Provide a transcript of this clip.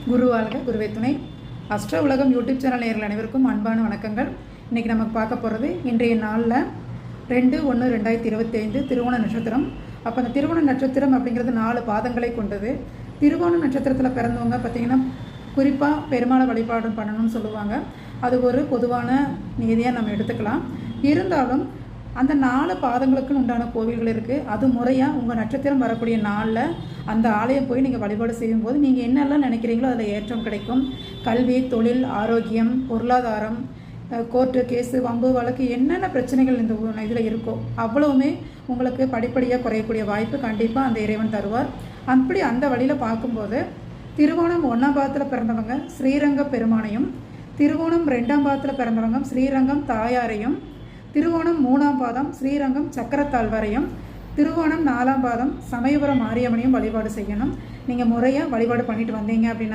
குரு வாழ்க குருவே துணை. அஷ்ட உலகம் யூடியூப் சேனல் நேயர்கள் அனைவருக்கும் அன்பான வணக்கங்கள். இன்றைக்கி நமக்கு பார்க்க போகிறது இன்றைய நாளில் 2/1/2025 திருவோண நட்சத்திரம். அப்போ அந்த திருவோண நட்சத்திரம் அப்படிங்கிறது 4 பாதங்களை கொண்டது. திருவோண நட்சத்திரத்தில் பிறந்தவங்க பார்த்திங்கன்னா குறிப்பாக பெருமாளை வழிபாடு பண்ணணும்னு சொல்லுவாங்க. அது ஒரு பொதுவான நீதியாக நம்ம எடுத்துக்கலாம். இருந்தாலும் அந்த 4 பாதங்களுக்குன்னு உண்டான கோவில்கள் இருக்குது. அது முறையாக உங்கள் நட்சத்திரம் வரக்கூடிய நாளில் அந்த ஆலயம் போய் நீங்கள் வழிபாடு செய்யும்போது நீங்கள் என்னெல்லாம் நினைக்கிறீங்களோ அதில் ஏற்றம் கிடைக்கும். கல்வி, தொழில், ஆரோக்கியம், பொருளாதாரம், கோர்ட்டு கேஸு, வம்பு வழக்கு, என்னென்ன பிரச்சனைகள் இந்த இதில் இருக்கோ அவ்வளவுமே உங்களுக்கு படிப்படியாக குறையக்கூடிய வாய்ப்பு கண்டிப்பாக அந்த இறைவன் தருவார். அப்படி அந்த வழியில் பார்க்கும்போது திருவோணம் 1ஆம் பாதத்தில் பிறந்தவங்க ஸ்ரீரங்க பெருமானையும், திருவோணம் 2ஆம் பாதத்தில் பிறந்தவங்க ஸ்ரீரங்கம் தாயாரையும், திருவோணம் 3ஆம் பாதம் ஸ்ரீரங்கம் சக்கரத்தாழ்வாரையும், திருவோணம் 4ஆம் பாதம் சமயபுரம் மாரியம்மனையும் வழிபாடு செய்யணும். நீங்கள் முறையாக வழிபாடு பண்ணிட்டு வந்தீங்க அப்படின்னா